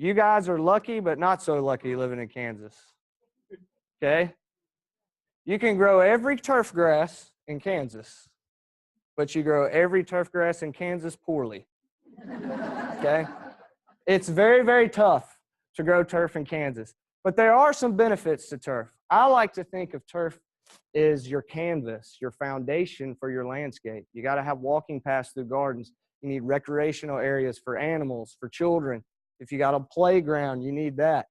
You guys are lucky, but not so lucky living in Kansas. Okay? You can grow every turf grass in Kansas, but you grow every turf grass in Kansas poorly. Okay? It's very, very tough to grow turf in Kansas, but there are some benefits to turf. I like to think of turf as your canvas, your foundation for your landscape. You got to have walking paths through gardens. You need recreational areas for animals, for children. If you got a playground, you need that.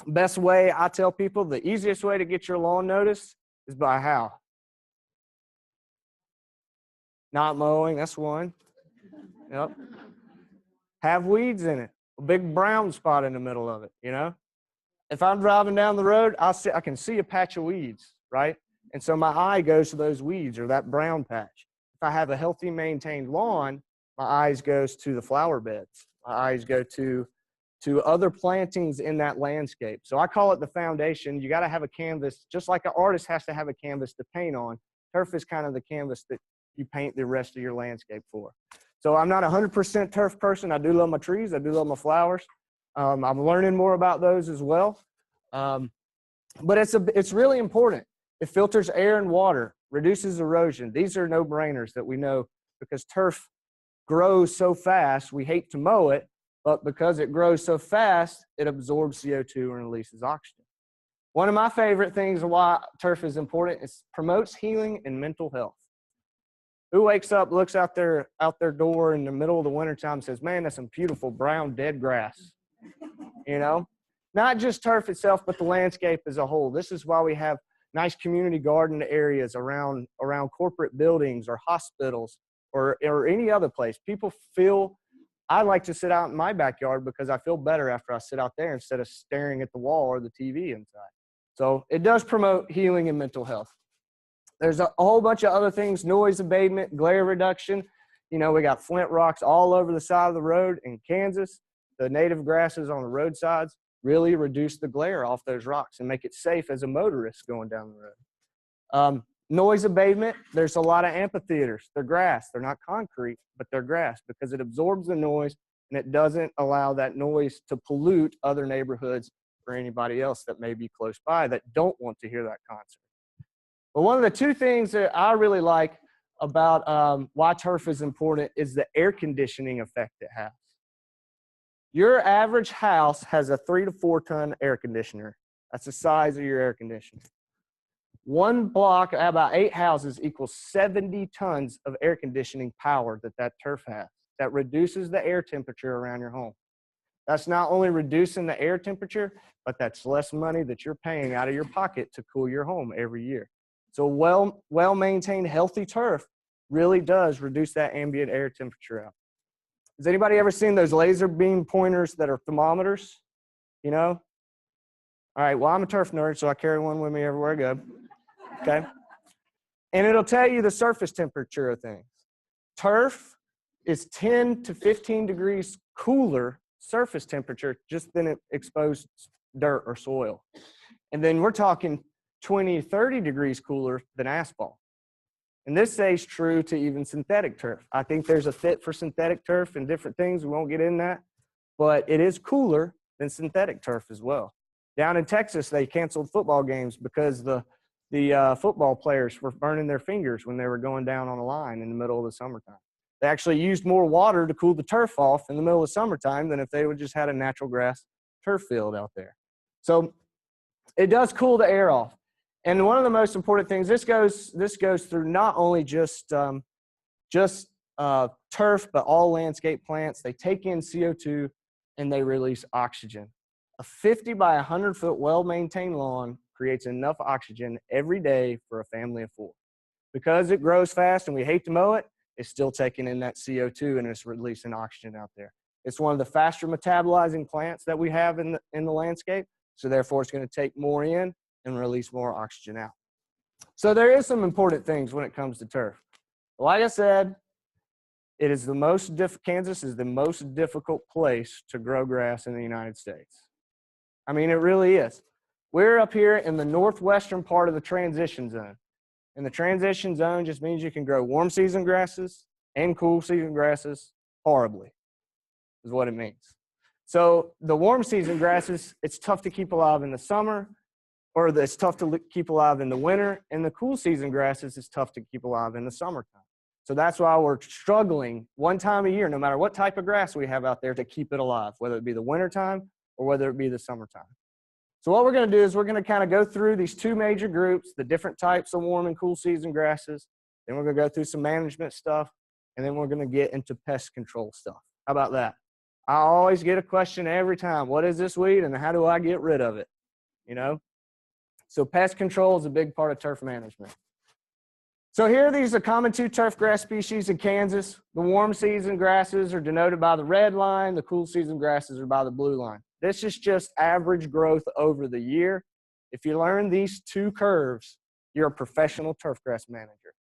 Best way, I tell people, the easiest way to get your lawn noticed is by how? Not mowing, that's one. Yep. Have weeds in it, a big brown spot in the middle of it, you know? If I'm driving down the road, I can see a patch of weeds, right? And so my eye goes to those weeds or that brown patch. If I have a healthy, maintained lawn, my eyes goes to the flower beds. My eyes go to other plantings in that landscape. So I call it the foundation. You got to have a canvas, just like an artist has to have a canvas to paint on. Turf is kind of the canvas that you paint the rest of your landscape for. So I'm not 100% turf person. I do love my trees. I do love my flowers. I'm learning more about those as well. But it's really important. It filters air and water, reduces erosion. These are no-brainers that we know because turf grows so fast, we hate to mow it, but because it grows so fast, it absorbs CO2 and releases oxygen. One of my favorite things why turf is important is promotes healing and mental health. Who wakes up, looks out their door in the middle of the wintertime and says, man, that's some beautiful brown dead grass, you know? Not just turf itself, but the landscape as a whole. This is why we have nice community garden areas around corporate buildings or hospitals or any other place. People feel, I like to sit out in my backyard because I feel better after I sit out there instead of staring at the wall or the TV inside. So it does promote healing and mental health. There's a whole bunch of other things, noise abatement, glare reduction. You know, we got flint rocks all over the side of the road in Kansas. The native grasses on the roadsides really reduce the glare off those rocks and make it safe as a motorist going down the road. Noise abatement, there's a lot of amphitheaters. They're grass. They're not concrete, but they're grass because it absorbs the noise and it doesn't allow that noise to pollute other neighborhoods or anybody else that may be close by that don't want to hear that concert. But one of the two things that I really like about why turf is important is the air conditioning effect it has. Your average house has a 3 to 4 ton air conditioner. That's the size of your air conditioner. One block, about 8 houses, equals 70 tons of air conditioning power that turf has. That reduces the air temperature around your home. That's not only reducing the air temperature, but that's less money that you're paying out of your pocket to cool your home every year. So well-maintained, healthy turf really does reduce that ambient air temperature out. Has anybody ever seen those laser beam pointers that are thermometers? You know? All right, well, I'm a turf nerd, so I carry one with me everywhere I go. Okay? And it'll tell you the surface temperature of things. Turf is 10 to 15 degrees cooler surface temperature just than exposed dirt or soil. And then we're talking 20 to 30 degrees cooler than asphalt. And this stays true to even synthetic turf. I think there's a fit for synthetic turf and different things. We won't get in that. But it is cooler than synthetic turf as well. Down in Texas, they canceled football games because the football players were burning their fingers when they were going down on a line in the middle of the summertime. They actually used more water to cool the turf off in the middle of summertime than if they would just had a natural grass turf field out there. So it does cool the air off. And one of the most important things, this goes through not only just turf, but all landscape plants. They take in CO2 and they release oxygen. A 50 by 100 foot well-maintained lawn creates enough oxygen every day for a family of 4. Because it grows fast and we hate to mow it, it's still taking in that CO2 and it's releasing oxygen out there. It's one of the faster metabolizing plants that we have in the landscape, so therefore it's going to take more in and release more oxygen out. So there is some important things when it comes to turf. Like I said, Kansas is the most difficult place to grow grass in the United States. I mean, it really is. We're up here in the northwestern part of the transition zone. And the transition zone just means you can grow warm season grasses and cool season grasses horribly, is what it means. So the warm season grasses, it's tough to keep alive in the summer, or it's tough to keep alive in the winter, and the cool season grasses is tough to keep alive in the summertime. So that's why we're struggling one time a year, no matter what type of grass we have out there, to keep it alive, whether it be the wintertime or whether it be the summertime. So what we're going to do is we're going to kind of go through these two major groups, the different types of warm and cool season grasses. Then we're going to go through some management stuff, and then we're going to get into pest control stuff. How about that? I always get a question every time, what is this weed and how do I get rid of it? You know? So pest control is a big part of turf management. So here, these are common two turf grass species in Kansas. The warm season grasses are denoted by the red line. The cool season grasses are by the blue line. This is just average growth over the year. If you learn these two curves, you're a professional turf grass manager.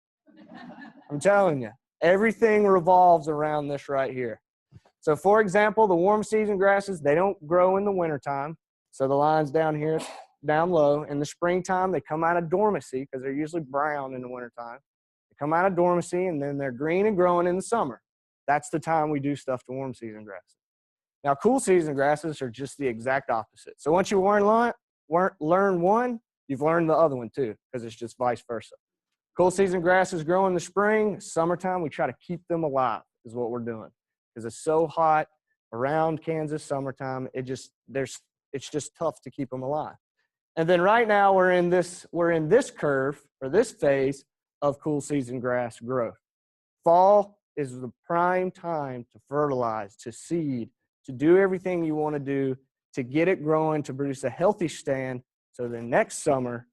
I'm telling you, everything revolves around this right here. So for example, the warm season grasses, they don't grow in the wintertime. So the line's down here, down low. In the springtime, they come out of dormancy because they're usually brown in the wintertime. They come out of dormancy, and then they're green and growing in the summer. That's the time we do stuff to warm season grasses. Now, cool season grasses are just the exact opposite. So once you learn one, you've learned the other one too, because it's just vice versa. Cool season grasses grow in the spring. Summertime, we try to keep them alive is what we're doing, because it's so hot around Kansas summertime. It's just tough to keep them alive. And then right now we're in this curve, or this phase of cool season grass growth. Fall is the prime time to fertilize, to seed, to do everything you want to do to get it growing, to produce a healthy stand, so the next summer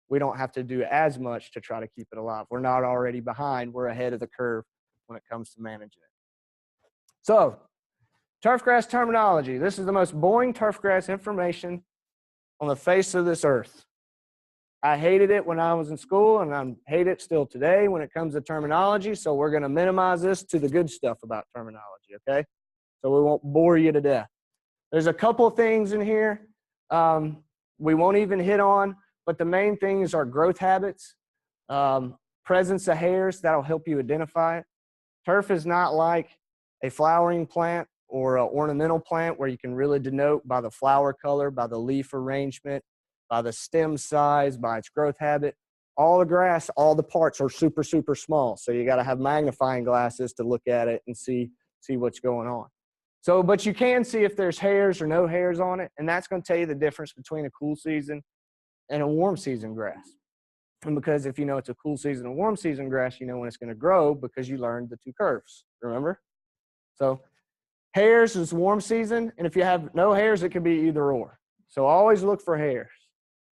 we don't have to do as much to try to keep it alive. We're not already behind, we're ahead of the curve when it comes to managing it. So, turfgrass terminology. This is the most boring turfgrass information on the face of this earth. I hated it when I was in school, and I hate it still today when it comes to terminology, so we're going to minimize this to the good stuff about terminology, okay? So we won't bore you to death. There's a couple things in here we won't even hit on, but the main things are growth habits, presence of hairs. That'll help you identify it. Turf is not like a flowering plant or an ornamental plant where you can really denote by the flower color, by the leaf arrangement, by the stem size, by its growth habit. All the grass, all the parts are super, super small. So you got to have magnifying glasses to look at it and see what's going on. So, but you can see if there's hairs or no hairs on it, and that's going to tell you the difference between a cool season and a warm season grass. And because if you know it's a cool season and warm season grass, you know when it's going to grow because you learned the two curves, remember? So hairs is warm season, and if you have no hairs, it could be either or. So always look for hairs.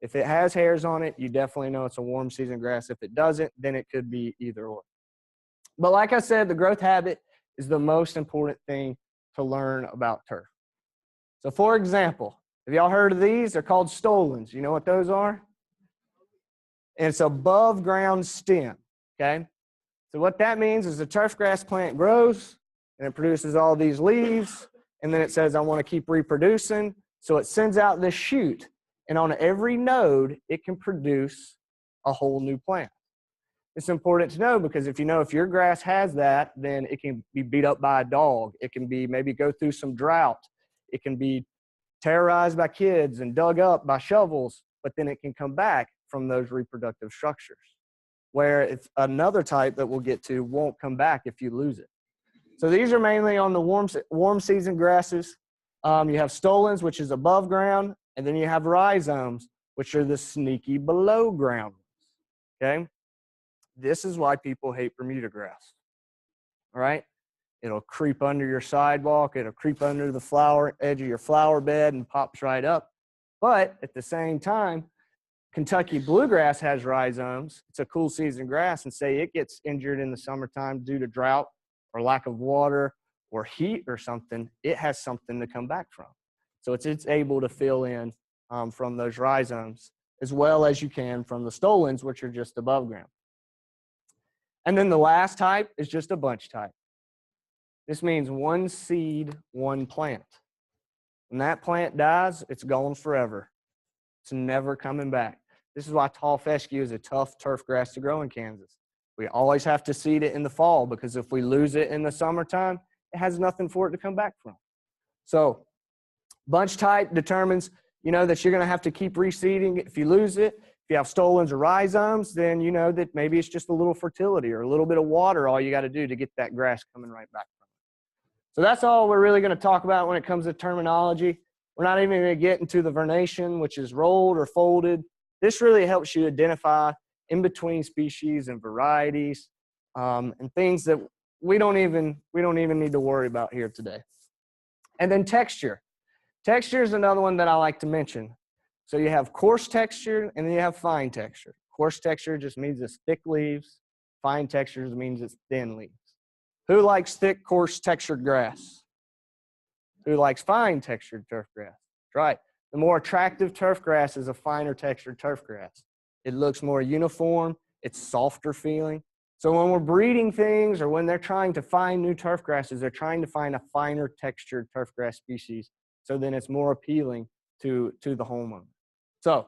If it has hairs on it, you definitely know it's a warm season grass. If it doesn't, then it could be either or. But like I said, the growth habit is the most important thing to learn about turf. So for example, have y'all heard of these? They're called stolons. You know what those are? And it's above ground stem, okay? So what that means is the turfgrass plant grows and it produces all these leaves, and then it says, I want to keep reproducing. So it sends out this shoot, and on every node, it can produce a whole new plant. It's important to know because if your grass has that, then it can be beat up by a dog. It can be maybe go through some drought. It can be terrorized by kids and dug up by shovels, but then it can come back from those reproductive structures. Where it's another type that we'll get to won't come back if you lose it. So these are mainly on the warm season grasses. You have stolons, which is above ground, and then you have rhizomes, which are the sneaky below ground ones, okay? This is why people hate Bermudagrass, all right? It'll creep under your sidewalk. It'll creep under the edge of your flower bed and pops right up. But at the same time, Kentucky bluegrass has rhizomes. It's a cool season grass, and say it gets injured in the summertime due to drought or lack of water or heat or something, it has something to come back from. So it's able to fill in from those rhizomes as well as you can from the stolons, which are just above ground. And then the last type is just a bunch type. This means one seed, one plant. When that plant dies, it's gone forever. It's never coming back. This is why tall fescue is a tough turf grass to grow in Kansas. We always have to seed it in the fall because if we lose it in the summertime, it has nothing for it to come back from. So Bunch type determines, that you're going to have to keep reseeding. If you lose it, if you have stolons or rhizomes, then you know that maybe it's just a little fertility or a little bit of water, all you got to do to get that grass coming right back from it. So that's all we're really going to talk about when it comes to terminology. We're not even going to get into the vernation, which is rolled or folded. This really helps you identify in between species and varieties, and things that we don't even need to worry about here today. And then texture. Texture is another one that I like to mention. So you have coarse texture and then you have fine texture. Coarse texture just means it's thick leaves. Fine texture means it's thin leaves. Who likes thick, coarse textured grass? Who likes fine textured turf grass? Right. The more attractive turf grass is a finer textured turf grass. It looks more uniform. It's softer feeling. So when we're breeding things or when they're trying to find new turf grasses, they're trying to find a finer textured turf grass species. So then it's more appealing to the homeowner. So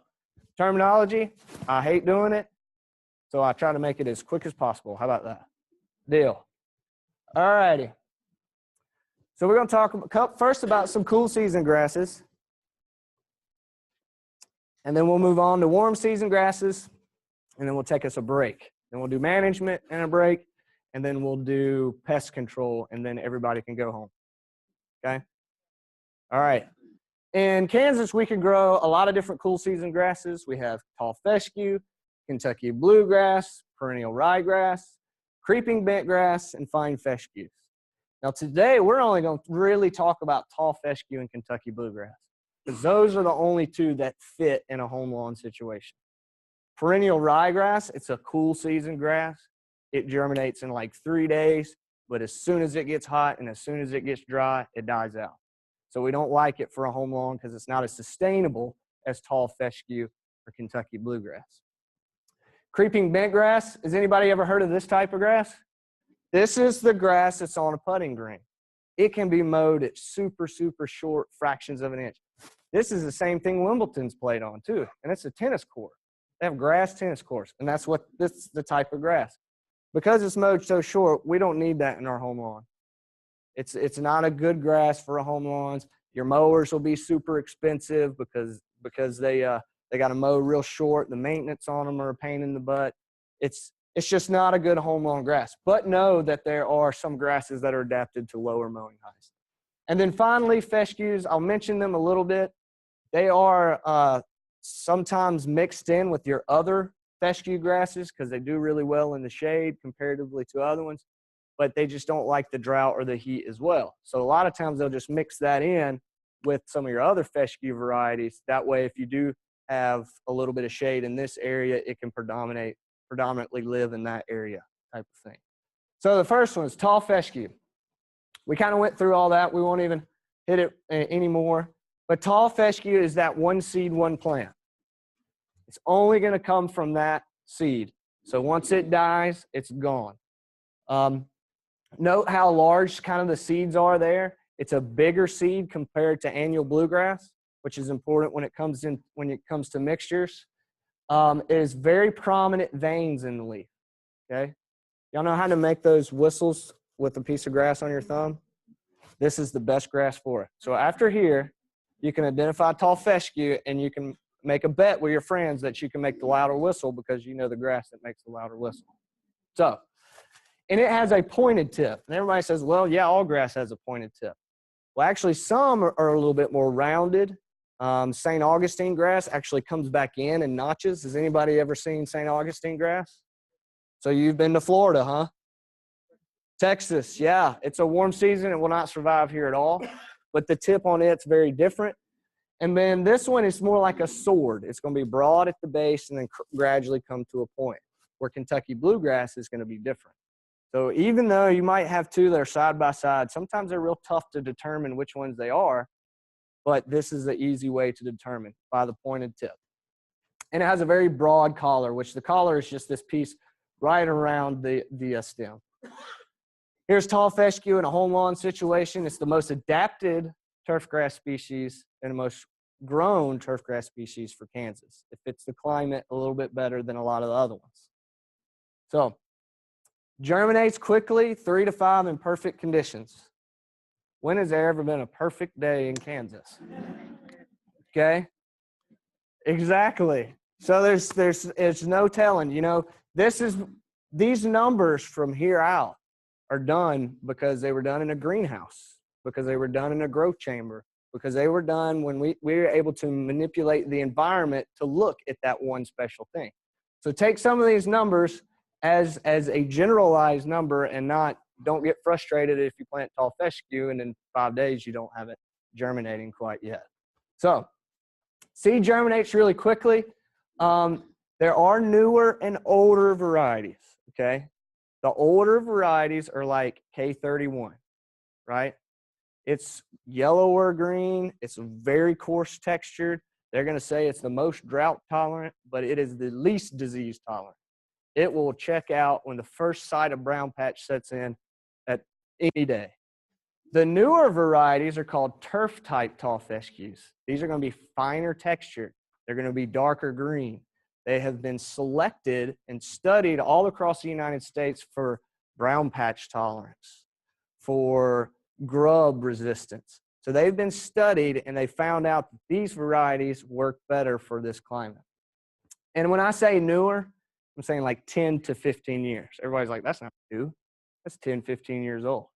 terminology, I hate doing it. So I try to make it as quick as possible. How about that? Deal. All righty. So we're going to talk first about some cool season grasses. And then we'll move on to warm season grasses. And then we'll take us a break. Then we'll do management and a break. And then we'll do pest control. And then everybody can go home. Okay? All right. In Kansas, we can grow a lot of different cool season grasses. We have tall fescue, Kentucky bluegrass, perennial ryegrass, creeping bentgrass, and fine fescues. Now today, we're only going to really talk about tall fescue and Kentucky bluegrass, because those are the only two that fit in a home lawn situation. Perennial ryegrass, it's a cool season grass. It germinates in like 3 days, but as soon as it gets hot and as soon as it gets dry, it dies out. So we don't like it for a home lawn because it's not as sustainable as tall fescue or Kentucky bluegrass. Creeping bentgrass, has anybody ever heard of this type of grass? This is the grass that's on a putting green. It can be mowed at super, super short fractions of an inch. This is the same thing Wimbledon's played on too, and it's a tennis court. They have grass tennis courts, and that's what this is the type of grass. Because it's mowed so short, we don't need that in our home lawn. It's not a good grass for a home lawns. Your mowers will be super expensive because they got to mow real short. The maintenance on them are a pain in the butt. It's just not a good home lawn grass. But know that there are some grasses that are adapted to lower mowing heights. And then finally, fescues. I'll mention them a little bit. They are sometimes mixed in with your other fescue grasses because they do really well in the shade comparatively to other ones, but they just don't like the drought or the heat as well. So a lot of times they'll just mix that in with some of your other fescue varieties. That way, if you do have a little bit of shade in this area, it can predominantly live in that area type of thing. So the first one is tall fescue. We kind of went through all that. We won't even hit it anymore. But tall fescue is that one seed, one plant. It's only going to come from that seed. So once it dies, it's gone. Note how large kind of the seeds are there. It's a bigger seed compared to annual bluegrass, which is important when it comes to mixtures. It is very prominent veins in the leaf. Okay, y'all know how to make those whistles with a piece of grass on your thumb? This is the best grass for it. So after here, you can identify tall fescue and you can make a bet with your friends that you can make the louder whistle because you know the grass that makes the louder whistle. So, and it has a pointed tip. And everybody says, well, yeah, all grass has a pointed tip. Well, actually, some are a little bit more rounded. St. Augustine grass actually comes back in and notches. Has anybody ever seen St. Augustine grass? So you've been to Florida, huh? Texas, yeah. It's a warm season. It will not survive here at all. But the tip on it's very different. And then this one is more like a sword. It's going to be broad at the base and then gradually come to a point, where Kentucky bluegrass is going to be different. So even though you might have two that are side by side, sometimes they're real tough to determine which ones they are, but this is the easy way to determine by the pointed tip. And it has a very broad collar, which the collar is just this piece right around the stem. Here's tall fescue in a home lawn situation. It's the most adapted turfgrass species and the most grown turfgrass species for Kansas. It fits the climate a little bit better than a lot of the other ones. So, germinates quickly, 3 to 5 in perfect conditions. When has there ever been a perfect day in Kansas? Okay, exactly. So there's no telling, you know, these numbers from here out are done because they were done in a greenhouse, because they were done in a growth chamber, because they were done when we were able to manipulate the environment to look at that one special thing. So take some of these numbers as a generalized number and don't get frustrated if you plant tall fescue and in 5 days you don't have it germinating quite yet. So seed germinates really quickly. There are newer and older varieties, okay? The older varieties are like K31, right? It's yellower green. It's very coarse textured. They're going to say it's the most drought tolerant, but it is the least disease tolerant. It will check out when the first sight of brown patch sets in at any day. The newer varieties are called turf type tall fescues. These are going to be finer textured. They're going to be darker green. They have been selected and studied all across the United States for brown patch tolerance, for grub resistance. So they've been studied and they found out that these varieties work better for this climate. And when I say newer, I'm saying like 10 to 15 years. Everybody's like, that's not new. That's 10, 15 years old.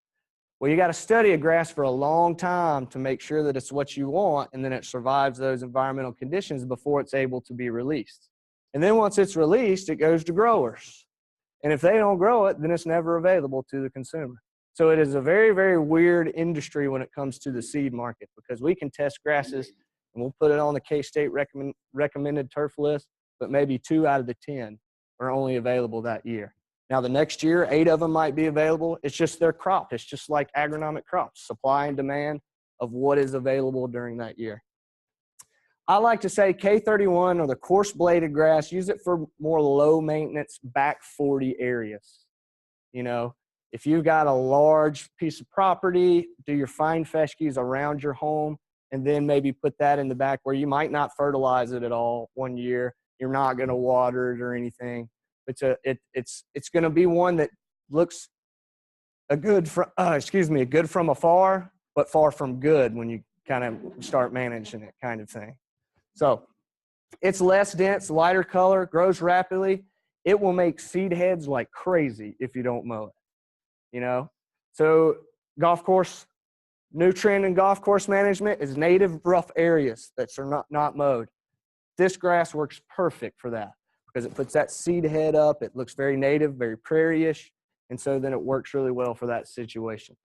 Well, you got to study a grass for a long time to make sure that it's what you want and then it survives those environmental conditions before it's able to be released. And then once it's released, it goes to growers. And if they don't grow it, then it's never available to the consumer. So it is a very, very weird industry when it comes to the seed market, because we can test grasses and we'll put it on the K-State recommended turf list, but maybe 2 out of the 10 are only available that year. Now the next year, 8 of them might be available. It's just their crop. It's just like agronomic crops, supply and demand of what is available during that year. I like to say K31 or the coarse bladed grass, use it for more low maintenance back 40 areas. You know, if you've got a large piece of property, do your fine fescues around your home and then maybe put that in the back where you might not fertilize it at all one year. You're not going to water it or anything. It's going to be one that looks good from afar, but far from good when you kind of start managing it, kind of thing. So it's less dense, lighter color, grows rapidly. It will make seed heads like crazy if you don't mow it, you know? So golf course, new trend in golf course management is native rough areas that are not mowed. This grass works perfect for that because it puts that seed head up. It looks very native, very prairie-ish, and so then it works really well for that situation.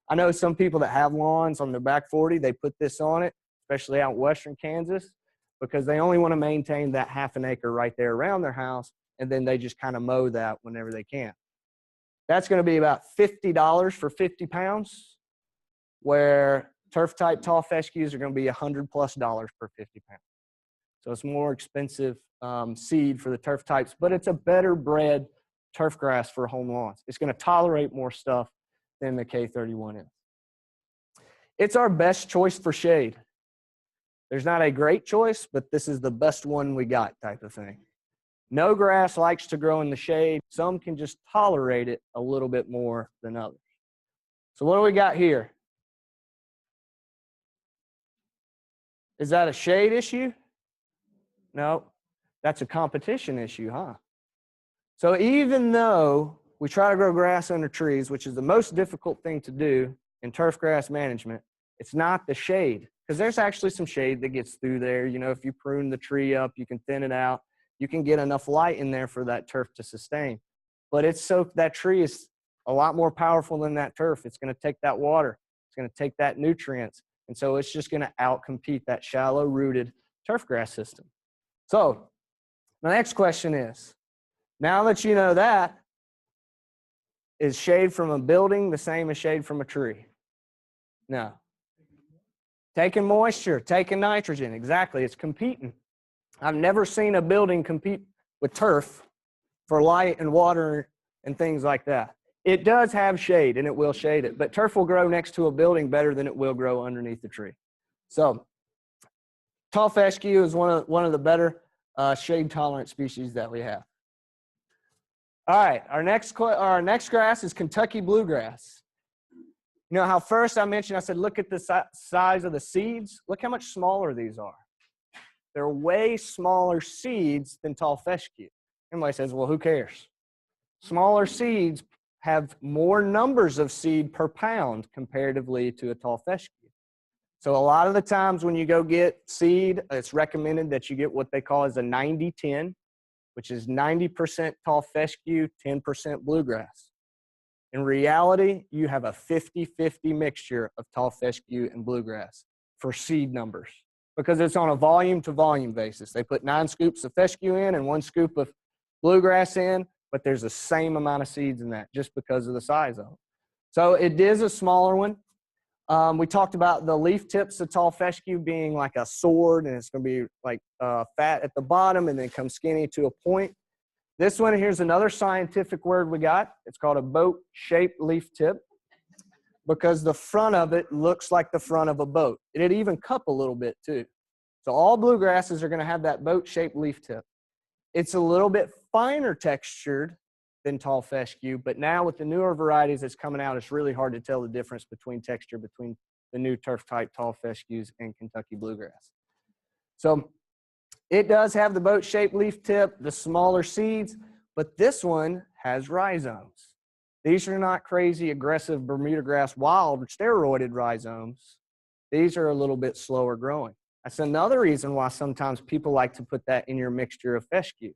I know some people that have lawns on their back 40, they put this on it, especially out in western Kansas, because they only want to maintain that half an acre right there around their house, and then they just kind of mow that whenever they can. That's going to be about $50 for 50 pounds, where turf-type tall fescues are going to be $100+ per 50 pounds. So it's more expensive seed for the turf types, but it's a better bred turf grass for home lawns. It's going to tolerate more stuff than the K31 is. It's our best choice for shade. There's not a great choice, but this is the best one we got type of thing. No grass likes to grow in the shade. Some can just tolerate it a little bit more than others. So what do we got here? Is that a shade issue? No, that's a competition issue, huh? So even though we try to grow grass under trees, which is the most difficult thing to do in turf grass management, it's not the shade, because there's actually some shade that gets through there. You know, if you prune the tree up, you can thin it out. You can get enough light in there for that turf to sustain. But that tree is a lot more powerful than that turf. It's going to take that water. It's going to take that nutrients. And so it's just going to outcompete that shallow-rooted turf grass system. So the next question is, now that you know that, is shade from a building the same as shade from a tree? No. Taking moisture, taking nitrogen, exactly, it's competing. I've never seen a building compete with turf for light and water and things like that. It does have shade and it will shade it, but turf will grow next to a building better than it will grow underneath the tree. So tall fescue is one of the better shade tolerant species that we have. All right, our next grass is Kentucky bluegrass. You know how first I mentioned, I said, look at the size of the seeds. Look how much smaller these are. They're way smaller seeds than tall fescue. Everybody says, well, who cares? Smaller seeds have more numbers of seed per pound comparatively to a tall fescue. So a lot of the times when you go get seed, it's recommended that you get what they call as a 90-10, which is 90% tall fescue, 10% bluegrass. In reality, you have a 50-50 mixture of tall fescue and bluegrass for seed numbers because it's on a volume to volume basis. They put 9 scoops of fescue in and 1 scoop of bluegrass in, but there's the same amount of seeds in that just because of the size of them. So it is a smaller one. We talked about the leaf tips of tall fescue being like a sword, and it's going to be like fat at the bottom and then come skinny to a point. This one, here's another scientific word we got. It's called a boat-shaped leaf tip because the front of it looks like the front of a boat. It even cup a little bit too. So all bluegrasses are going to have that boat-shaped leaf tip. It's a little bit finer textured than tall fescue, but now with the newer varieties that's coming out, it's really hard to tell the difference between texture between the new turf-type tall fescues and Kentucky bluegrass. So it does have the boat-shaped leaf tip, the smaller seeds, but this one has rhizomes. These are not crazy aggressive Bermudagrass wild steroided rhizomes. These are a little bit slower growing. That's another reason why sometimes people like to put that in your mixture of fescue.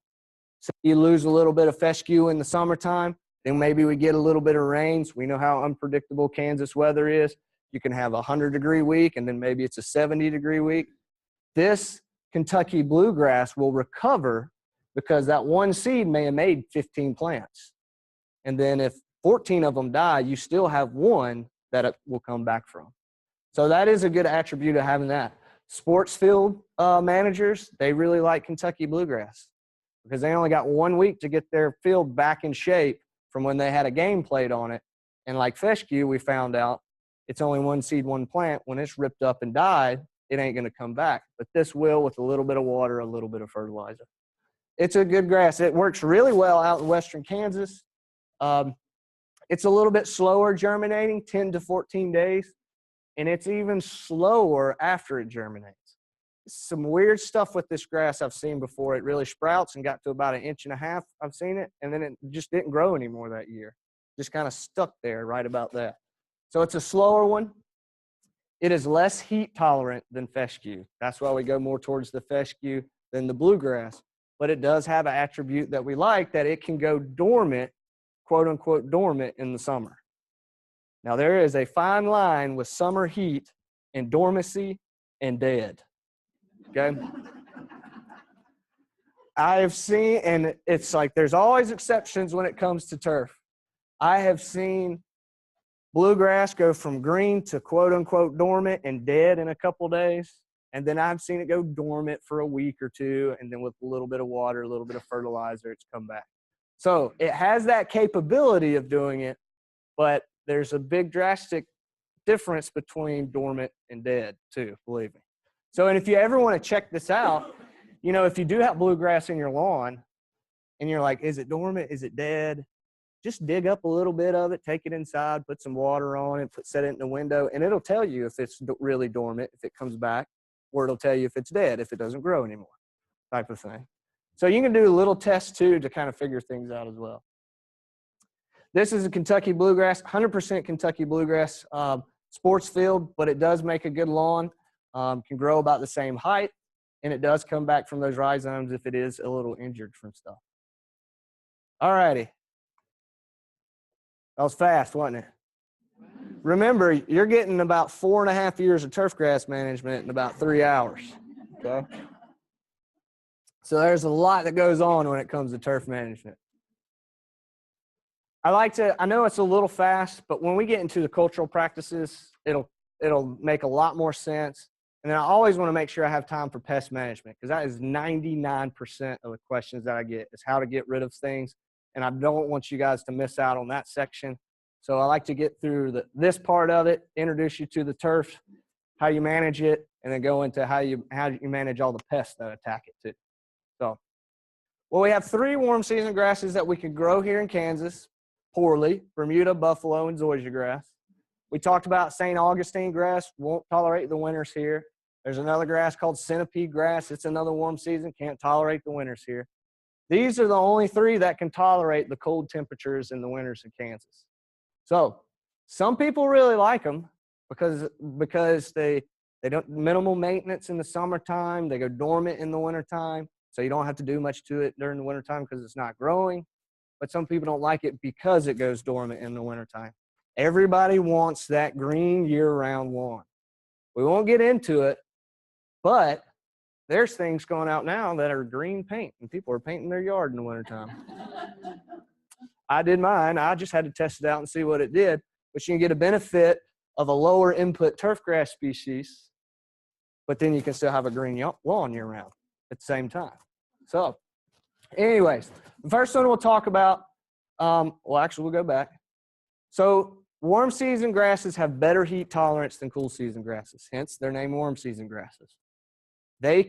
So you lose a little bit of fescue in the summertime, then maybe we get a little bit of rains. We know how unpredictable Kansas weather is. You can have a 100-degree week, and then maybe it's a 70-degree week. This Kentucky bluegrass will recover because that one seed may have made 15 plants. And then if 14 of them die, you still have one that it will come back from. So that is a good attribute of having that. Sports field managers, they really like Kentucky bluegrass because they only got 1 week to get their field back in shape from when they had a game played on it. And like fescue, we found out it's only one seed, one plant. When it's ripped up and died, it ain't going to come back. But this will with a little bit of water, a little bit of fertilizer. It's a good grass. It works really well out in western Kansas. It's a little bit slower germinating, 10 to 14 days. And it's even slower after it germinates. Some weird stuff with this grass I've seen before. It really sprouts and got to about 1.5 inches. I've seen it. And then it just didn't grow anymore that year. Just kind of stuck there right about that. So it's a slower one. It is less heat tolerant than fescue. That's why we go more towards the fescue than the bluegrass. But it does have an attribute that we like, that it can go dormant, quote unquote dormant, in the summer. Now there is a fine line with summer heat and dormancy and dead. Okay? I have seen, and it's like there's always exceptions when it comes to turf. I have seen bluegrass go from green to quote unquote dormant and dead in a couple days. And then I've seen it go dormant for a week or two. And then with a little bit of water, a little bit of fertilizer, it's come back. So it has that capability of doing it, but there's a big drastic difference between dormant and dead too, believe me. So, and if you ever want to check this out, you know, if you do have bluegrass in your lawn and you're like, is it dormant? Is it dead? Just dig up a little bit of it, take it inside, put some water on it, set it in the window, and it'll tell you if it's really dormant, if it comes back, or it'll tell you if it's dead, if it doesn't grow anymore, type of thing. So you can do a little test too to kind of figure things out as well. This is a Kentucky bluegrass, 100% Kentucky bluegrass sports field, but it does make a good lawn, can grow about the same height, and it does come back from those rhizomes if it is a little injured from stuff. All righty. That was fast, wasn't it? Remember, you're getting about 4.5 years of turfgrass management in about 3 hours, okay? So there's a lot that goes on when it comes to turf management. I know it's a little fast, but when we get into the cultural practices, it'll make a lot more sense. And then I always want to make sure I have time for pest management, because that is 99% of the questions that I get is how to get rid of things. And I don't want you guys to miss out on that section. So I like to get through this part of it, introduce you to the turf, how you manage it, and then go into how you manage all the pests that attack it too. So, well, we have 3 warm season grasses that we can grow here in Kansas poorly: Bermuda, Buffalo, and Zoysiagrass. We talked about St. Augustine grass, won't tolerate the winters here. There's another grass called centipede grass. It's another warm season, can't tolerate the winters here. These are the only three that can tolerate the cold temperatures in the winters in Kansas. So some people really like them because they don't minimal maintenance in the summertime. They go dormant in the wintertime, so you don't have to do much to it during the wintertime because it's not growing. But some people don't like it because it goes dormant in the wintertime. Everybody wants that green year-round lawn. We won't get into it, but there's things going out now that are green paint, and people are painting their yard in the wintertime. I did mine. I just had to test it out and see what it did. But you can get a benefit of a lower input turfgrass species, but then you can still have a green lawn year-round at the same time. So anyways, the first one we'll talk about, well, actually, we'll go back. So warm season grasses have better heat tolerance than cool season grasses, hence their name warm season grasses. They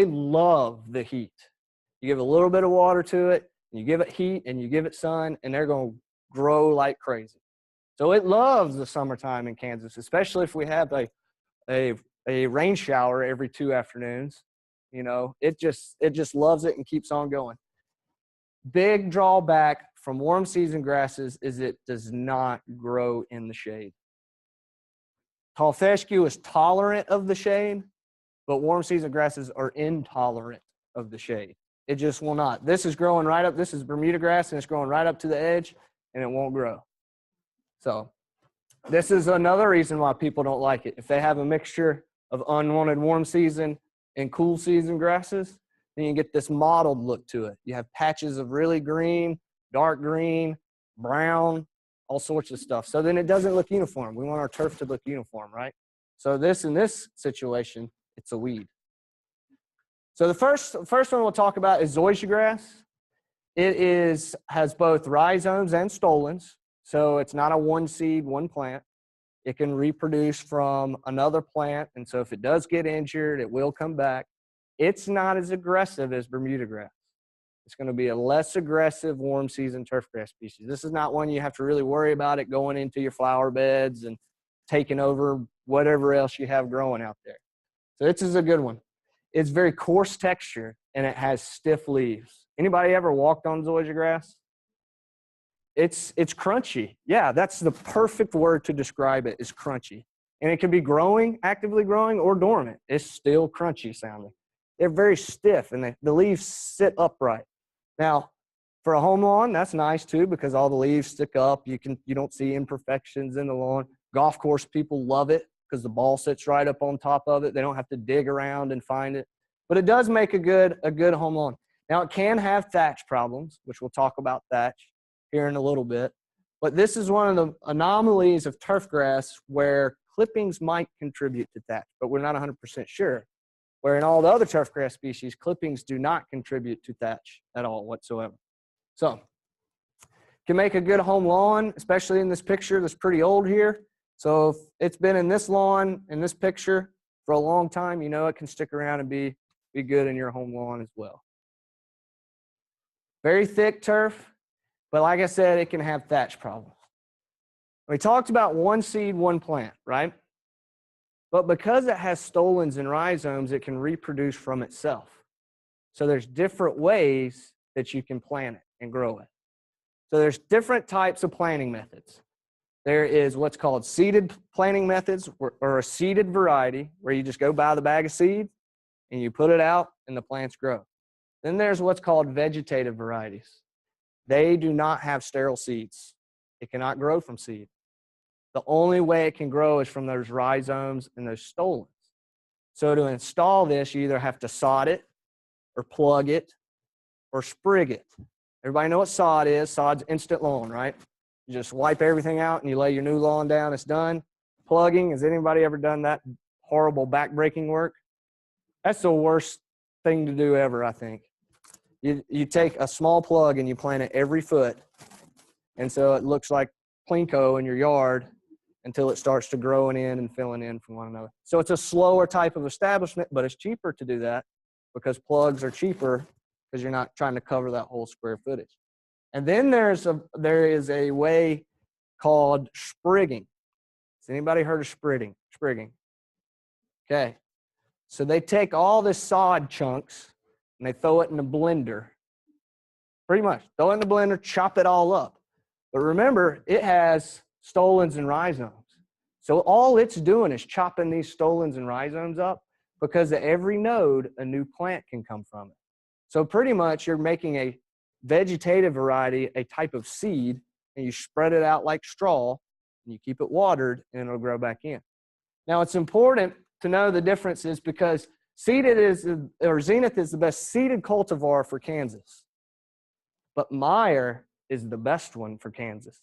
love the heat. You give a little bit of water to it, and you give it heat, and you give it sun, and they're going to grow like crazy. So it loves the summertime in Kansas, especially if we have a rain shower every 2 afternoons. You know, it just loves it and keeps on going. Big drawback from warm season grasses is it does not grow in the shade. Tall fescue is tolerant of the shade, but warm season grasses are intolerant of the shade. It just will not. This is growing right up. This is Bermudagrass, and it's growing right up to the edge, and it won't grow. So this is another reason why people don't like it. If they have a mixture of unwanted warm season and cool season grasses, then you get this mottled look to it. You have patches of really green, dark green, brown, all sorts of stuff. So then it doesn't look uniform. We want our turf to look uniform, right? So in this situation, it's a weed. So the first one we'll talk about is Zoysiagrass. It has both rhizomes and stolons. So it's not a one seed, one plant. It can reproduce from another plant. And so if it does get injured, it will come back. It's not as aggressive as Bermudagrass. It's going to be a less aggressive warm season turfgrass species. This is not one you have to really worry about it going into your flower beds and taking over whatever else you have growing out there. So this is a good one. It's very coarse texture, and it has stiff leaves. Anybody ever walked on Zoysiagrass? It's crunchy. Yeah, that's the perfect word to describe it, is crunchy. And it can be growing, actively growing, or dormant. It's still crunchy sounding. They're very stiff, and the leaves sit upright. Now, for a home lawn, that's nice too, because all the leaves stick up. You don't see imperfections in the lawn. Golf course people love it because the ball sits right up on top of it. They don't have to dig around and find it. But it does make a good home lawn. Now, it can have thatch problems, which we'll talk about thatch here in a little bit. But this is one of the anomalies of turfgrass where clippings might contribute to thatch, but we're not 100% sure. Where in all the other turfgrass species, clippings do not contribute to thatch at all whatsoever. So, can make a good home lawn, especially in this picture that's pretty old here. So if it's been in this lawn, in this picture for a long time, you know it can stick around and be good in your home lawn as well. Very thick turf, but like I said, it can have thatch problems. We talked about one seed, one plant, right? But because it has stolons and rhizomes, it can reproduce from itself. So there's different ways that you can plant it and grow it. So there's different types of planting methods. There is what's called seeded planting methods, or a seeded variety, where you just go buy the bag of seed and you put it out and the plants grow. Then there's what's called vegetative varieties. They do not have sterile seeds. It cannot grow from seed. The only way it can grow is from those rhizomes and those stolons. So to install this, you either have to sod it or plug it or sprig it. Everybody know what sod is. Sod's instant lawn, right? You just wipe everything out and you lay your new lawn down. It's done. Plugging, has anybody ever done that horrible back-breaking work? That's the worst thing to do ever, I think. You take a small plug and you plant it every foot, and so it looks like plinko in your yard until it starts to growing in and filling in from one another. So it's a slower type of establishment, but it's cheaper to do that because plugs are cheaper because you're not trying to cover that whole square footage. And then there is a way called sprigging. Has anybody heard of sprigging? Okay. So they take all this sod chunks and they throw it in a blender. Pretty much. Throw it in the blender, chop it all up. But remember, it has stolons and rhizomes. So all it's doing is chopping these stolons and rhizomes up, because at every node, a new plant can come from it. So pretty much you're making a vegetative variety, a type of seed, and you spread it out like straw, and you keep it watered, and it'll grow back in. Now, it's important to know the differences, because Zenith is the best seeded cultivar for Kansas. But Meyer is the best one for Kansas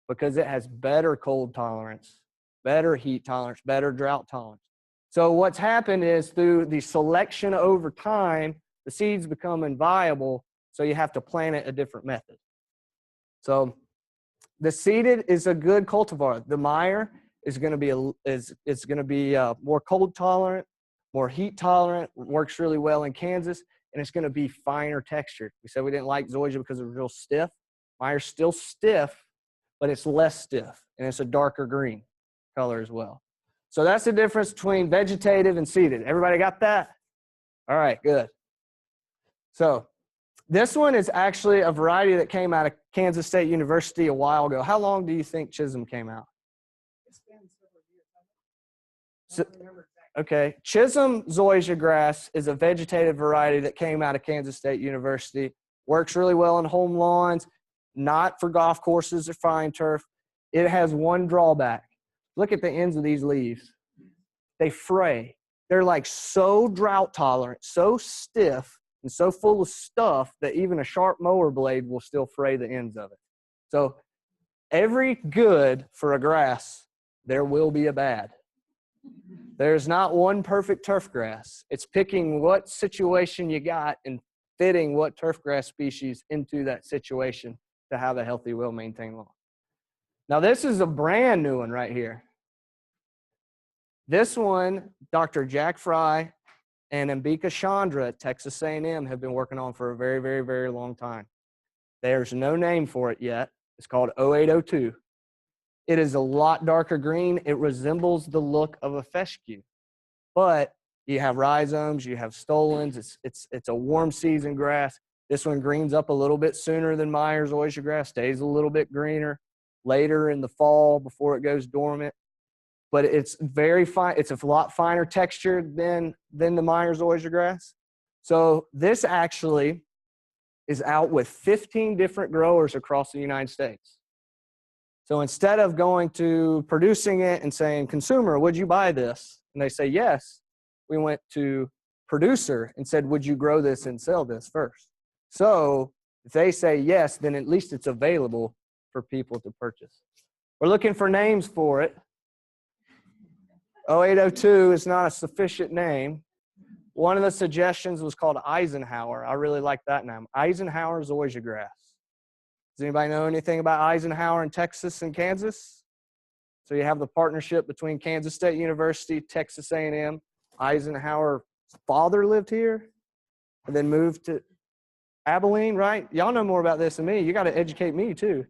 because it has better cold tolerance, better heat tolerance, better drought tolerance. So what's happened is, through the selection over time, the seeds become inviable, so you have to plant it a different method. So the seeded is a good cultivar. The Meyer is going to be more cold tolerant, more heat tolerant, works really well in Kansas, and it's going to be finer textured. We said we didn't like Zoysia because it was real stiff. Meyer's still stiff, but it's less stiff, and it's a darker green color as well. So that's the difference between vegetative and seeded. Everybody got that? All right, good. So this one is actually a variety that came out of Kansas State University a while ago. How long do you think Chisholm came out? It's been several years. I don't remember exactly. Okay, Chisholm Zoysiagrass is a vegetative variety that came out of Kansas State University. Works really well on home lawns, not for golf courses or fine turf. It has one drawback. Look at the ends of these leaves. They fray. They're like so drought tolerant, so stiff, and so full of stuff that even a sharp mower blade will still fray the ends of it. So every good for a grass, there will be a bad. There's not one perfect turf grass. It's picking what situation you got and fitting what turf grass species into that situation to have a healthy, well-maintained lawn. Now, this is a brand new one right here. This one, Dr. Jack Fry and Ambika Chandra at Texas A&M have been working on for a very, very, very long time. There's no name for it yet. It's called 0802. It is a lot darker green. It resembles the look of a fescue. But you have rhizomes, you have stolons. It's a warm season grass. This one greens up a little bit sooner than Meyer's Zoysiagrass, stays a little bit greener later in the fall before it goes dormant. But it's very fine. It's a lot finer textured than the Meyer's Zoysiagrass. So this actually is out with 15 different growers across the United States. So instead of going to producing it and saying, consumer, would you buy this? And they say yes, we went to producer and said, would you grow this and sell this first? So if they say yes, then at least it's available for people to purchase. We're looking for names for it. 0802 is not a sufficient name. One of the suggestions was called Eisenhower. I really like that name. Eisenhower Zoysiagrass. Does anybody know anything about Eisenhower in Texas and Kansas? So you have the partnership between Kansas State University, Texas A&M. Eisenhower's father lived here and then moved to Abilene, right? Y'all know more about this than me. You got to educate me too.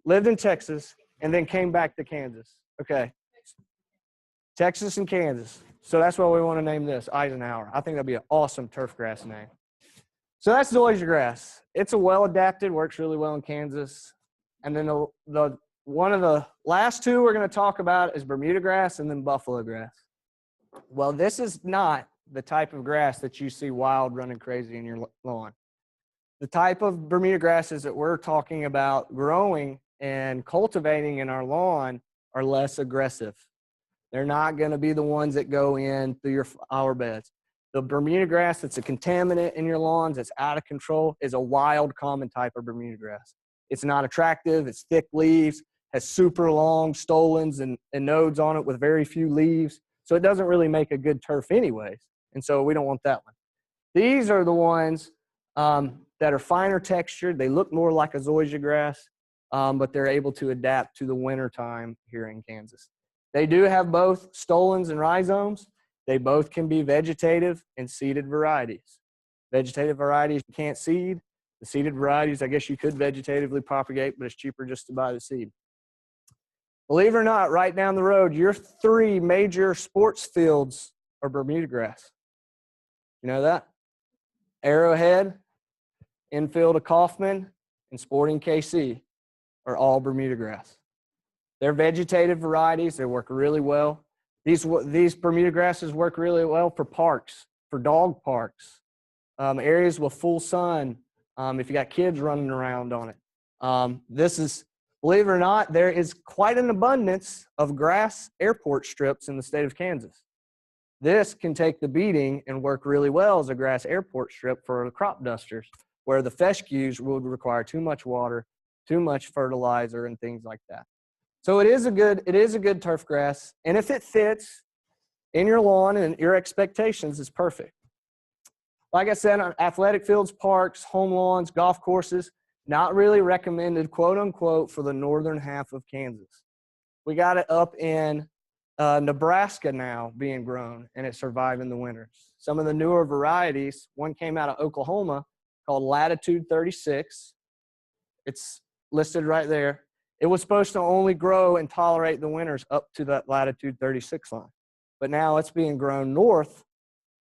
Lived in Texas and then came back to Kansas. Okay. Texas and Kansas. So that's why we want to name this Eisenhower. I think that'd be an awesome turf grass name. So that's Zoysiagrass. It's a well-adapted, works really well in Kansas. And then one of the last two we're going to talk about is Bermudagrass and then Buffalograss. Well, this is not the type of grass that you see wild running crazy in your lawn. The type of Bermuda grasses that we're talking about growing and cultivating in our lawn are less aggressive. They're not going to be the ones that go in through your flower beds. The Bermuda grass that's a contaminant in your lawns, that's out of control, is a wild, common type of Bermuda grass. It's not attractive. It's thick leaves, has super long stolons and nodes on it with very few leaves. So it doesn't really make a good turf anyways. And so we don't want that one. These are the ones that are finer textured. They look more like a zoysia grass, but they're able to adapt to the winter time here in Kansas. They do have both stolons and rhizomes. They both can be vegetative and seeded varieties. Vegetative varieties you can't seed. The seeded varieties, I guess you could vegetatively propagate, but it's cheaper just to buy the seed. Believe it or not, right down the road, your 3 major sports fields are Bermudagrass. You know that? Arrowhead, infield of Kaufman, and Sporting KC are all Bermudagrass. They're vegetative varieties. They work really well. These Bermudagrasses work really well for parks, for dog parks, areas with full sun, if you got kids running around on it. This is, believe it or not, there is quite an abundance of grass airport strips in the state of Kansas. This can take the beating and work really well as a grass airport strip for the crop dusters, where the fescues would require too much water, too much fertilizer, and things like that. So it is a good turf grass, and if it fits in your lawn and your expectations, it's perfect. Like I said, on athletic fields, parks, home lawns, golf courses, not really recommended, quote unquote, for the northern half of Kansas. We got it up in Nebraska now being grown, and it's surviving the winters. Some of the newer varieties, one came out of Oklahoma called Latitude 36. It's listed right there. It was supposed to only grow and tolerate the winters up to that Latitude 36 line. But now it's being grown north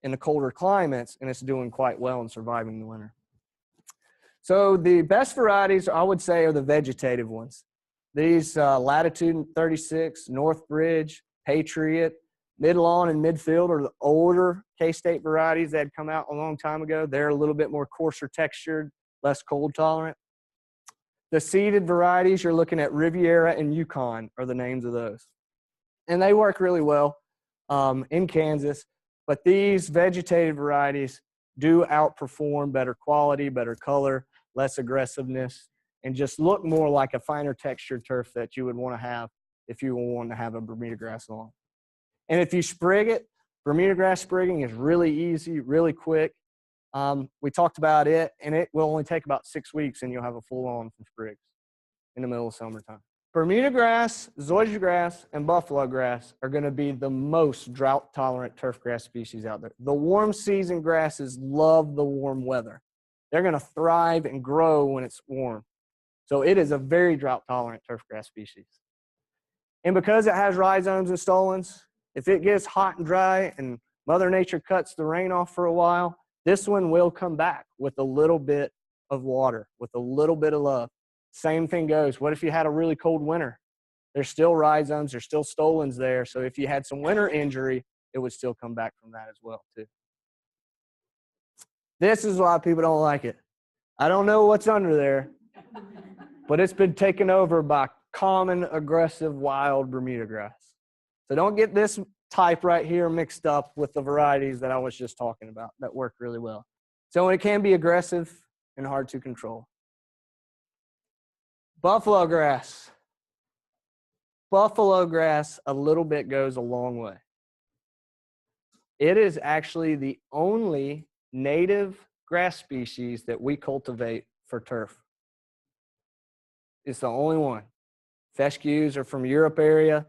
in the colder climates, and it's doing quite well in surviving the winter. So the best varieties, I would say, are the vegetative ones. These Latitude 36, Northbridge, Patriot, Midlawn, and Midfield are the older K-State varieties that had come out a long time ago. They're a little bit more coarser textured, less cold tolerant. The seeded varieties, you're looking at Riviera and Yukon are the names of those. And they work really well in Kansas, but these vegetative varieties do outperform better quality, better color, less aggressiveness, and just look more like a finer textured turf that you would want to have if you want to have a Bermudagrass lawn. And if you sprig it, Bermudagrass sprigging is really easy, really quick. We talked about it, and it will only take about 6 weeks, and you'll have a full lawn from sprigs in the middle of summertime. Bermudagrass, Zoysiagrass, and Buffalograss are going to be the most drought-tolerant turfgrass species out there. The warm season grasses love the warm weather. They're going to thrive and grow when it's warm. So it is a very drought-tolerant turfgrass species. And because it has rhizomes and stolons, if it gets hot and dry and Mother Nature cuts the rain off for a while, this one will come back with a little bit of water, with a little bit of love. Same thing goes. What if you had a really cold winter? There's still rhizomes, there's still stolons there. So if you had some winter injury, it would still come back from that as well, too. This is why people don't like it. I don't know what's under there, but it's been taken over by common, aggressive, wild Bermudagrass. So don't get this type right here mixed up with the varieties that I was just talking about that work really well. So it can be aggressive and hard to control. Buffalograss. Buffalograss, a little bit goes a long way. It is actually the only native grass species that we cultivate for turf. It's the only one. Fescues are from Europe area.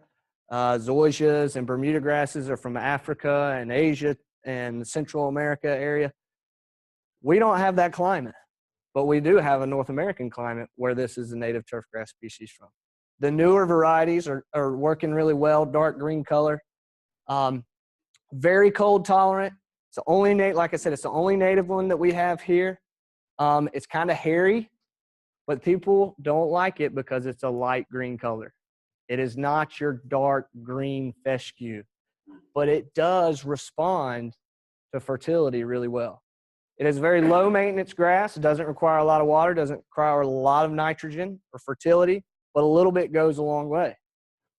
Zoysias and Bermudagrasses are from Africa and Asia and Central America area. We don't have that climate, but we do have a North American climate where this is a native turfgrass species from. The newer varieties are working really well, dark green color. Very cold tolerant. It's the only like I said, it's the only native one that we have here. It's kind of hairy, but people don't like it because it's a light green color. It is not your dark green fescue, but it does respond to fertility really well. It is a very low maintenance grass. It doesn't require a lot of water, doesn't require a lot of nitrogen for fertility, but a little bit goes a long way.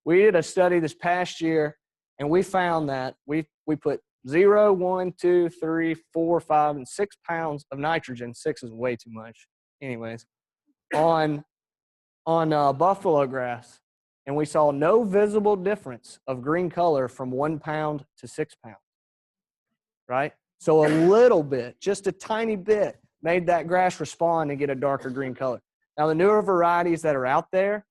We did a study this past year, and we found that we put 0, 1, 2, 3, 4, 5, and 6 pounds of nitrogen. 6 is way too much, anyways, on Buffalograss. And we saw no visible difference of green color from 1 pound to 6 pounds, right? So a little bit, just a tiny bit, made that grass respond and get a darker green color. Now, the newer varieties that are out there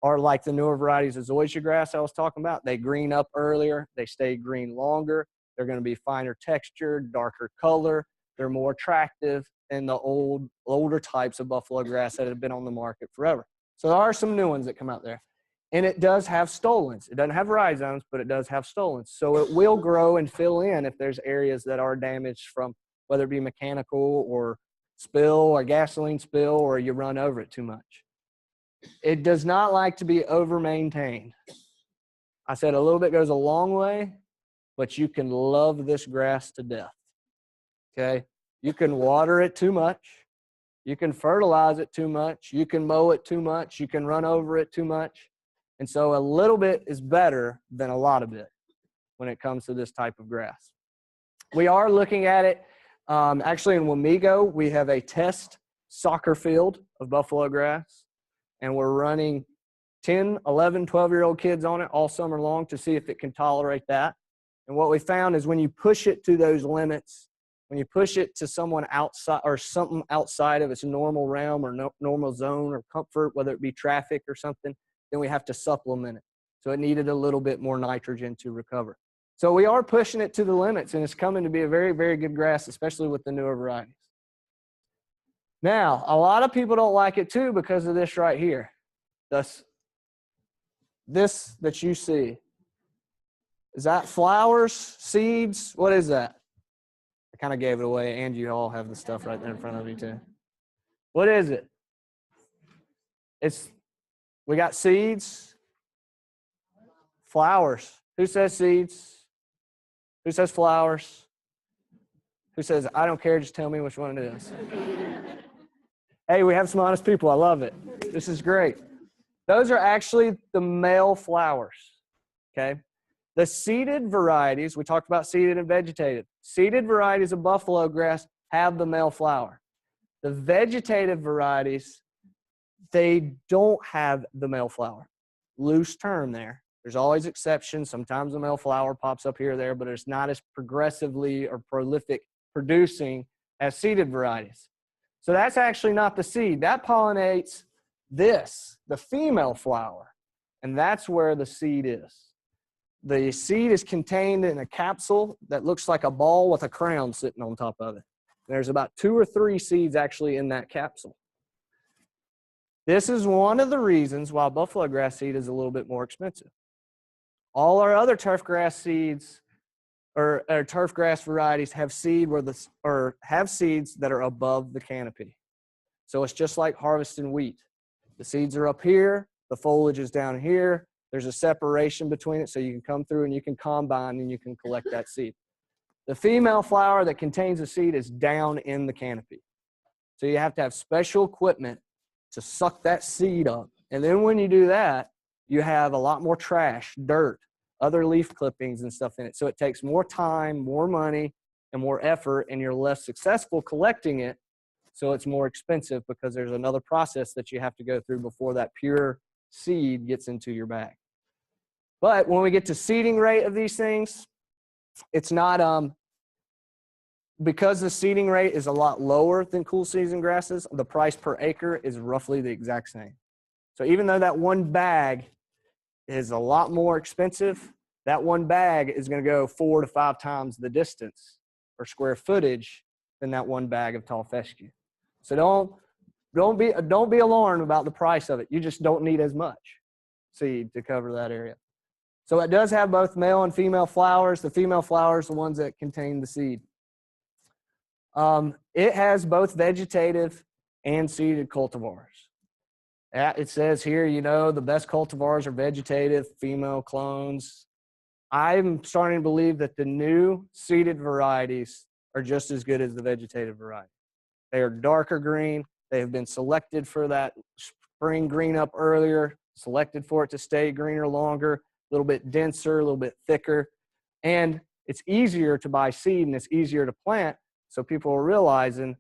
are like the newer varieties of Zoysiagrass I was talking about. They green up earlier. They stay green longer. They're going to be finer textured, darker color. They're more attractive than the older types of Buffalograss that have been on the market forever. So there are some new ones that come out there. And it does have stolons. It doesn't have rhizomes, but it does have stolons. So it will grow and fill in if there's areas that are damaged from whether it be mechanical or spill or gasoline spill or you run over it too much. It does not like to be over-maintained. I said a little bit goes a long way, but you can love this grass to death, okay? You can water it too much. You can fertilize it too much. You can mow it too much. You can run over it too much. And so a little bit is better than a lot of it when it comes to this type of grass. We are looking at it. Actually, in Wamego, we have a test soccer field of Buffalograss, and we're running 10, 11, 12-year-old kids on it all summer long to see if it can tolerate that. And what we found is when you push it to those limits, when you push it to someone outside or something outside of its normal realm or normal zone or comfort, whether it be traffic or something, then we have to supplement it. So it needed a little bit more nitrogen to recover. So we are pushing it to the limits, and it's coming to be a very, very good grass, especially with the newer varieties. Now, a lot of people don't like it too because of this right here. This that you see. Is that flowers, seeds? What is that? I kind of gave it away, and you all have the stuff right there in front of you too. What is it? We got seeds, flowers. Who says seeds? Who says flowers? Who says, I don't care, just tell me which one it is? Hey, we have some honest people. I love it. This is great. Those are actually the male flowers, okay? The seeded varieties, we talked about seeded and vegetative. Seeded varieties of Buffalograss have the male flower. The vegetative varieties, they don't have the male flower. Loose term there. There's always exceptions. Sometimes the male flower pops up here or there, but it's not as progressively or prolific producing as seeded varieties. So that's actually not the seed. That pollinates this, the female flower, and that's where the seed is. The seed is contained in a capsule that looks like a ball with a crown sitting on top of it. There's about 2 or 3 seeds actually in that capsule. This is one of the reasons why Buffalograss seed is a little bit more expensive. All our other turfgrass seeds or turfgrass varieties have seeds that are above the canopy. So it's just like harvesting wheat. The seeds are up here, the foliage is down here. There's a separation between it so you can come through and you can combine and you can collect that seed. The female flower that contains the seed is down in the canopy. So you have to have special equipment to suck that seed up. And then when you do that, you have a lot more trash, dirt, other leaf clippings and stuff in it. So it takes more time, more money, and more effort, and you're less successful collecting it. So it's more expensive because there's another process that you have to go through before that pure seed gets into your bag. But when we get to seeding rate of these things, it's not, because the seeding rate is a lot lower than cool season grasses, the price per acre is roughly the exact same. So even though that one bag is a lot more expensive, that one bag is going to go 4 to 5 times the distance or square footage than that one bag of tall fescue. So don't be alarmed about the price of it. You just don't need as much seed to cover that area. So it does have both male and female flowers. The female flowers are the ones that contain the seed. It has both vegetative and seeded cultivars. It says here, you know, the best cultivars are vegetative, female clones. I'm starting to believe that the new seeded varieties are just as good as the vegetative variety. They are darker green. They have been selected for that spring green up earlier, selected for it to stay greener longer, a little bit denser, a little bit thicker. And it's easier to buy seed and it's easier to plant. So people are realizing,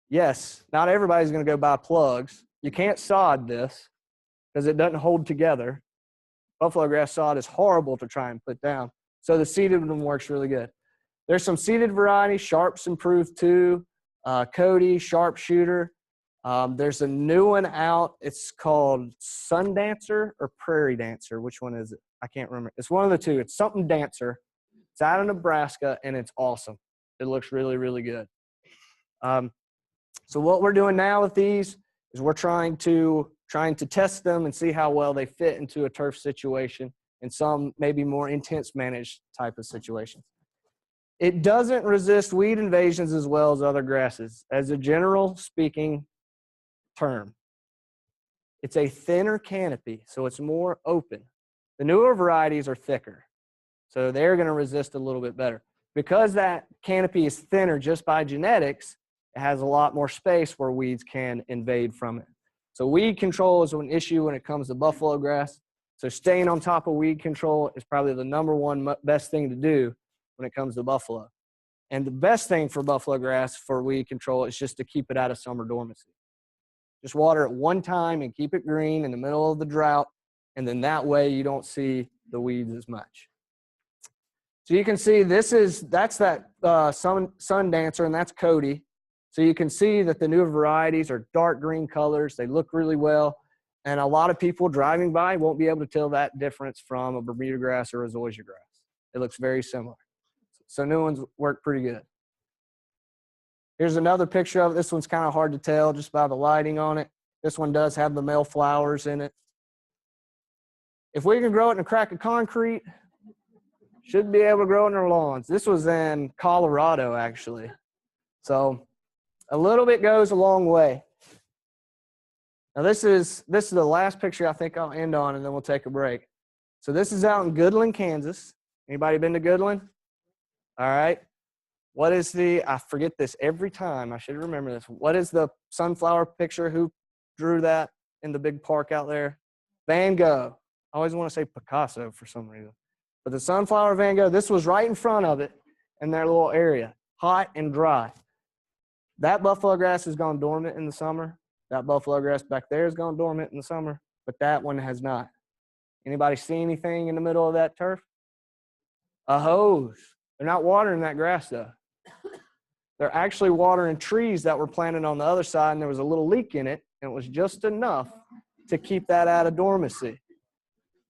yes, not everybody's going to go buy plugs. You can't sod this because it doesn't hold together. Buffalograss sod is horrible to try and put down. So the seeded one works really good. There's some seeded varieties. Sharp's improved too. Cody, Sharpshooter. There's a new one out. It's called Sun Dancer or Prairie Dancer. Which one is it? I can't remember. It's one of the two. It's something Dancer. It's out of Nebraska, and it's awesome. It looks really, really good. So what we're doing now with these is we're trying to trying to test them and see how well they fit into a turf situation and some maybe more intense managed type of situations. It doesn't resist weed invasions as well as other grasses. As a general speaking term, it's a thinner canopy, so it's more open. The newer varieties are thicker, so they're going to resist a little bit better. Because that canopy is thinner just by genetics, it has a lot more space where weeds can invade from it. So weed control is an issue when it comes to buffalo grass. So staying on top of weed control is probably the #1 best thing to do when it comes to buffalo. And the best thing for buffalo grass for weed control is just to keep it out of summer dormancy. Just water it one time and keep it green in the middle of the drought, and then that way you don't see the weeds as much. So you can see that's that sun dancer, and that's Cody. So you can see that the newer varieties are dark green colors. They look really well, and a lot of people driving by won't be able to tell that difference from a Bermudagrass or a Zoysiagrass. It looks very similar. So new ones work pretty good. Here's another picture of it. This one's kind of hard to tell just by the lighting on it. This one does have the male flowers in it. If we can grow it in a crack of concrete, should be able to grow it in our lawns. This was in Colorado, actually. So a little bit goes a long way. Now this is the last picture I think I'll end on, and then we'll take a break. So this is out in Goodland, Kansas. Anybody been to Goodland? All right. What is I forget this every time. I should remember this. What is the sunflower picture? Who drew that in the big park out there? Van Gogh. I always want to say Picasso for some reason. But the sunflower Van Gogh, this was right in front of it in their little area, hot and dry. That buffalo grass has gone dormant in the summer. That buffalo grass back there has gone dormant in the summer, but that one has not. Anybody see anything in the middle of that turf? A hose. They're not watering that grass though. They're actually watering trees that were planted on the other side, and there was a little leak in it, and it was just enough to keep that out of dormancy.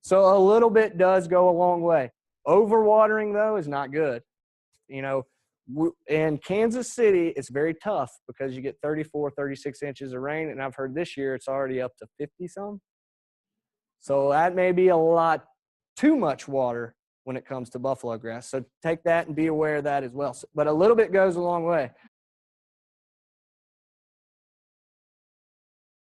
So a little bit does go a long way. Overwatering, though, is not good. You know, in Kansas City, it's very tough because you get 34, 36 inches of rain, and I've heard this year it's already up to 50-some. So that may be a lot too much water when it comes to buffalo grass. So take that and be aware of that as well. But a little bit goes a long way.